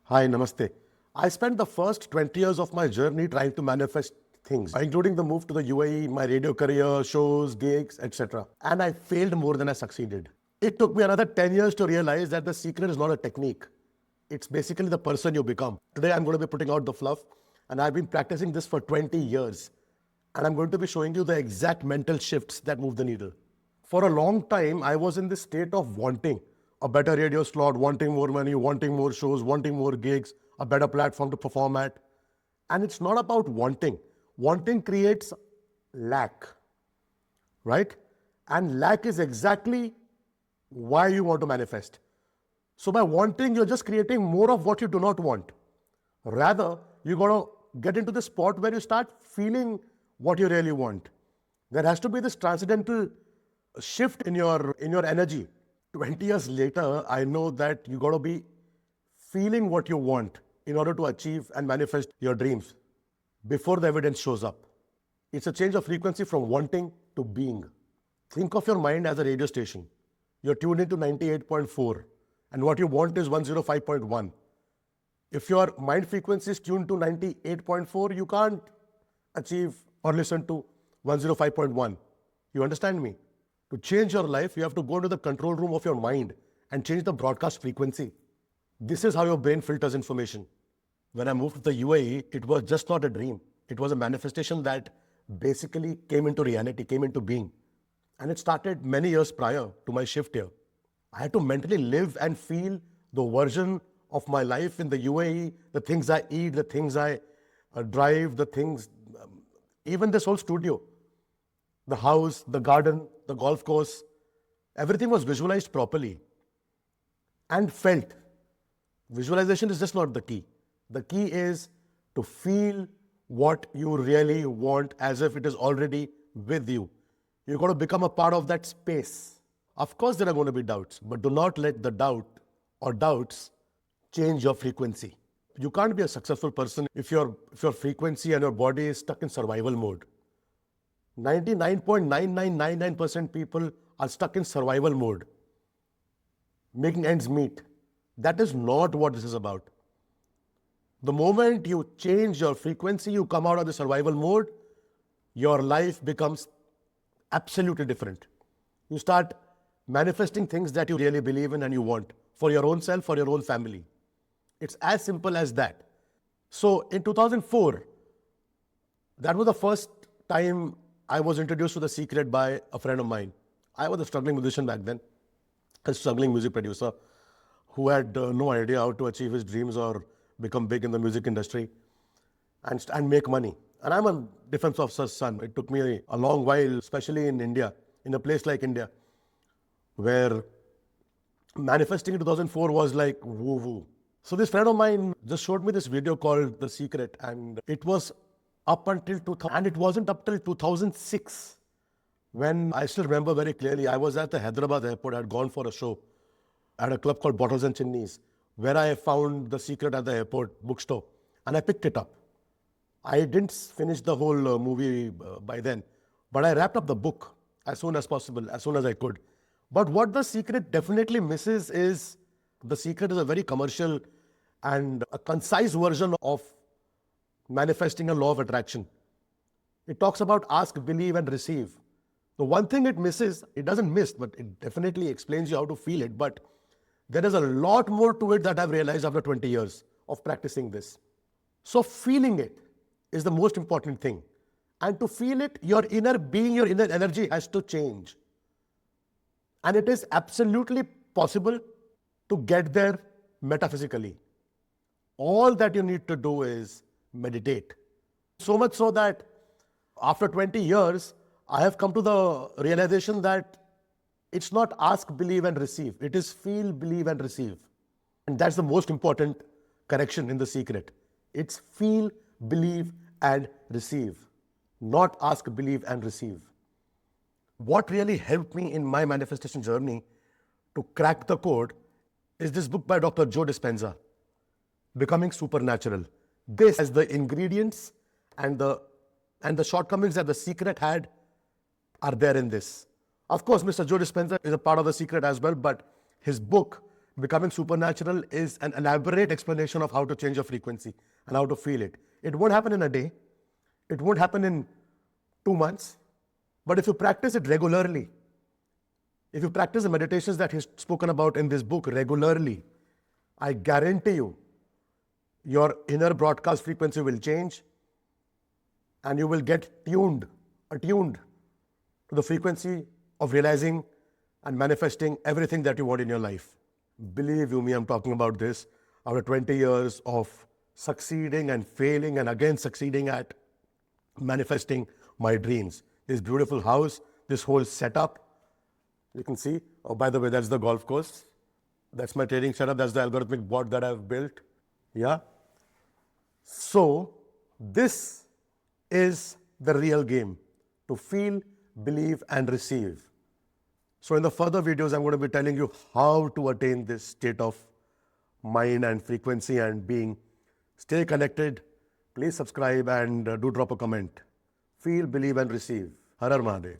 Hi, Namaste. I spent the first 20 years of my journey trying to manifest things, including the move to the UAE, my radio career, shows, gigs, etc. And I failed more than I succeeded. It took me another 10 years to realize that the secret is not a technique. It's basically the person you become. Today, I'm going to be putting out the fluff, and I've been practicing this for 20 years. And I'm going to be showing you the exact mental shifts that move the needle. For a long time, I was in this state of wanting a better radio slot, wanting more money, wanting more shows, wanting more gigs, a better platform to perform at. And it's not about wanting. Wanting creates lack, right? And lack is exactly why you want to manifest. So by wanting, you're just creating more of what you do not want. Rather, you got to get into the spot where you start feeling what you really want. There has to be this transcendental shift in your energy. 20 years later, I know that you got to be feeling what you want in order to achieve and manifest your dreams before the evidence shows up. It's a change of frequency from wanting to being. Think of your mind as a radio station. You're tuned into 98.4 and what you want is 105.1. If your mind frequency is tuned to 98.4, you can't achieve or listen to 105.1. You understand me? To change your life, you have to go into the control room of your mind and change the broadcast frequency. This is how your brain filters information. When I moved to the UAE, it was just not a dream. It was a manifestation that basically came into reality, came into being. And it started many years prior to my shift here. I had to mentally live and feel the version of my life in the UAE, the things I eat, the things I drive, the things, even this whole studio, the house, the garden, the golf course, everything was visualized properly and felt. Visualization is just not the key. The key is to feel what you really want as if it is already with you. You've got to become a part of that space. Of course, there are going to be doubts, but do not let the doubt or doubts change your frequency. You can't be a successful person if your frequency and your body is stuck in survival mode. 99.9999% people are stuck in survival mode, making ends meet. That is not what this is about. The moment you change your frequency, you come out of the survival mode, your life becomes absolutely different. You start manifesting things that you really believe in and you want for your own self, for your own family. It's as simple as that. So in 2004, that was the first time I was introduced to The Secret by a friend of mine. I was a struggling musician back then, a struggling music producer who had no idea how to achieve his dreams or become big in the music industry and make money. And I'm a defense officer's son. It took me a long while, especially in India, in a place like India, where manifesting in 2004 was like woo-woo. So this friend of mine just showed me this video called The Secret, and it was up until 2000, and it wasn't up till 2006 when I still remember very clearly. I was at the Hyderabad airport. I had gone for a show at a club called Bottles and Chimneys, where I found The Secret at the airport bookstore, and I picked it up. I didn't finish the whole movie by then, but I wrapped up the book as soon as possible, as soon as I could. But what The Secret definitely misses is The Secret is a very commercial and a concise version of manifesting a law of attraction. It talks about ask, believe, and receive. The one thing it misses, it doesn't miss, but it definitely explains you how to feel it. But there is a lot more to it that I've realized after 20 years of practicing this. So feeling it is the most important thing. And to feel it, your inner being, your inner energy has to change. And it is absolutely possible to get there metaphysically. All that you need to do is meditate. So much so that after 20 years, I have come to the realization that it's not ask, believe, and receive. It is feel, believe, and receive. And that's the most important correction in The Secret. It's feel, believe, and receive. Not ask, believe, and receive. What really helped me in my manifestation journey to crack the code is this book by Dr. Joe Dispenza, Becoming Supernatural. This has the ingredients and the shortcomings that The Secret had are there in this. Of course, Mr. Joe Dispenza is a part of The Secret as well, but his book Becoming supernatural is an elaborate explanation of how to change your frequency and how to feel it. It won't happen in a day. It won't happen in 2 months. But if you practice it regularly, if you practice the meditations that he's spoken about in this book regularly, I guarantee you, your inner broadcast frequency will change and you will get attuned to the frequency of realizing and manifesting everything that you want in your life. Believe you me, I'm talking about this after 20 years of succeeding and failing and again succeeding at manifesting my dreams. This beautiful house, this whole setup, you can see. Oh, by the way, that's the golf course. That's my trading setup. That's the algorithmic bot that I've built. Yeah. So this is the real game, to feel, believe, and receive. So in the further videos, I'm going to be telling you how to attain this state of mind and frequency and being. Stay connected. Please subscribe and do drop a comment. Feel, believe, and receive. Har Har Mahadev.